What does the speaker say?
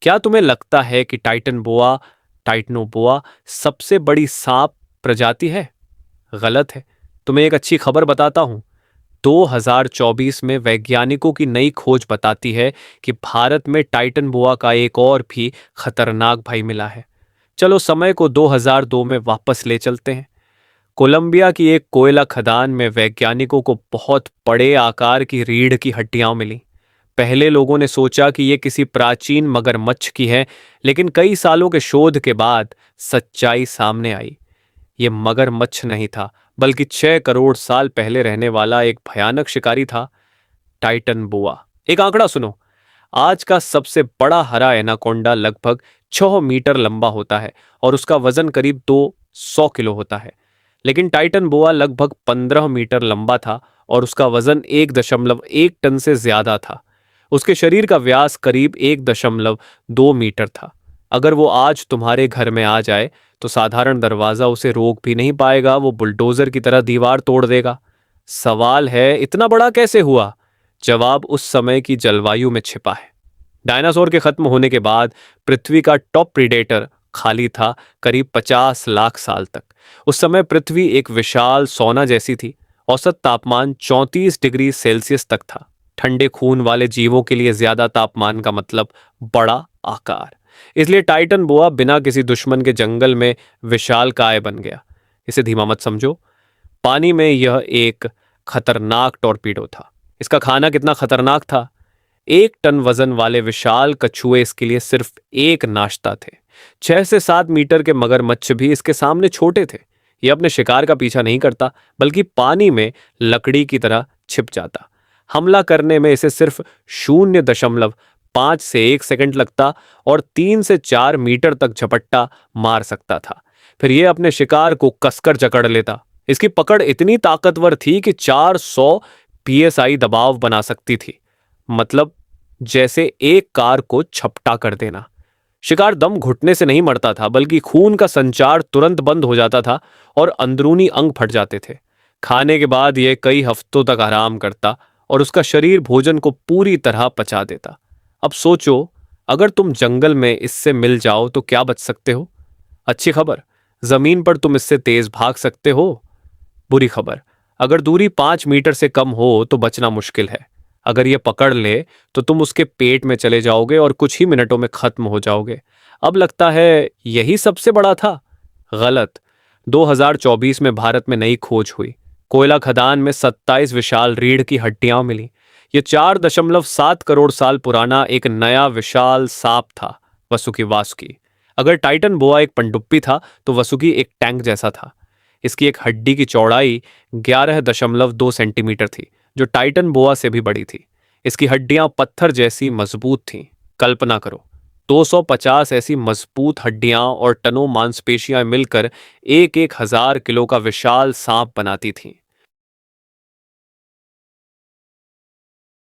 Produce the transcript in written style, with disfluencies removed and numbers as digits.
क्या तुम्हें लगता है कि टाइटनोबोआ सबसे बड़ी सांप प्रजाति है? गलत है। तुम्हें एक अच्छी खबर बताता हूं। 2024 में वैज्ञानिकों की नई खोज बताती है कि भारत में टाइटनबोआ का एक और भी खतरनाक भाई मिला है। चलो समय को 2002 में वापस ले चलते हैं। कोलंबिया की एक कोयला खदान में वैज्ञानिकों को बहुत बड़े आकार की रीढ़ की हड्डियां मिली। पहले लोगों ने सोचा कि यह किसी प्राचीन मगरमच्छ की है, लेकिन कई सालों के शोध के बाद सच्चाई सामने आई। ये मगरमच्छ नहीं था, बल्कि 6 करोड़ साल पहले रहने वाला एक भयानक शिकारी था, टाइटन बोआ। एक आंकड़ा सुनो। आज का सबसे बड़ा हरा एनाकोंडा लगभग 6 मीटर लंबा होता है और उसका वजन करीब 200 किलो होता है। लेकिन टाइटन बोआ लगभग 15 मीटर लंबा था और उसका वजन 1.1 टन से ज्यादा था। उसके शरीर का व्यास करीब 1.2 मीटर था। अगर वो आज तुम्हारे घर में आ जाए तो साधारण दरवाजा उसे रोक भी नहीं पाएगा, वो बुलडोजर की तरह दीवार तोड़ देगा। सवाल है, इतना बड़ा कैसे हुआ? जवाब उस समय की जलवायु में छिपा है। डायनासोर के खत्म होने के बाद पृथ्वी का टॉप प्रीडेटर खाली था करीब 50 लाख साल तक। उस समय पृथ्वी एक विशाल सोना जैसी थी। औसत तापमान 34 डिग्री सेल्सियस तक था। ठंडे खून वाले जीवों के लिए ज्यादा तापमान का मतलब बड़ा आकार। इसलिए टाइटन बोआ बिना किसी दुश्मन के जंगल में विशाल काय बन गया। इसे धीमा मत समझो। पानी में यह एक खतरनाक टॉर्पीडो था। इसका खाना कितना खतरनाक था? 1 टन वजन वाले विशाल कछुए इसके लिए सिर्फ एक नाश्ता थे। 6 से 7 मीटर के मगरमच्छ भी इसके सामने छोटे थे। यह अपने शिकार का पीछा नहीं करता, बल्कि पानी में लकड़ी की तरह छिप जाता। हमला करने में इसे सिर्फ 0.5 से 1 सेकंड लगता और 3 से 4 मीटर तक झपट्टा मार सकता था। फिर यह अपने शिकार को कसकर जकड़ लेता। इसकी पकड़ इतनी ताकतवर थी कि 400 पीएसआई दबाव बना सकती थी। मतलब जैसे एक कार को झपटा कर देना। शिकार दम घुटने से नहीं मरता था, बल्कि खून का संचार तुरंत बंद हो जाता था और अंदरूनी अंग फट जाते थे। खाने के बाद यह कई हफ्तों तक आराम करता और उसका शरीर भोजन को पूरी तरह पचा देता। अब सोचो, अगर तुम जंगल में इससे मिल जाओ तो क्या बच सकते हो? अच्छी खबर, जमीन पर तुम इससे तेज भाग सकते हो। बुरी खबर, अगर दूरी 5 मीटर से कम हो तो बचना मुश्किल है। अगर यह पकड़ ले तो तुम उसके पेट में चले जाओगे और कुछ ही मिनटों में खत्म हो जाओगे। अब लगता है यही सबसे बड़ा था। गलत। 2024 में भारत में नई खोज हुई। कोयला खदान में 27 विशाल रीढ़ की हड्डियां मिली। यह 4.7 करोड़ साल पुराना एक नया विशाल सांप था, वसुकी वासुकी। अगर टाइटन बोआ एक पनडुब्बी था तो वसुकी एक टैंक जैसा था। इसकी एक हड्डी की चौड़ाई 11.2 सेंटीमीटर थी, जो टाइटन बोआ से भी बड़ी थी। इसकी हड्डियां पत्थर जैसी मजबूत थीं। कल्पना करो, 250 ऐसी मजबूत हड्डियां और टनों मांसपेशियां मिलकर एक एक हजार किलो का विशाल सांप बनाती थीं।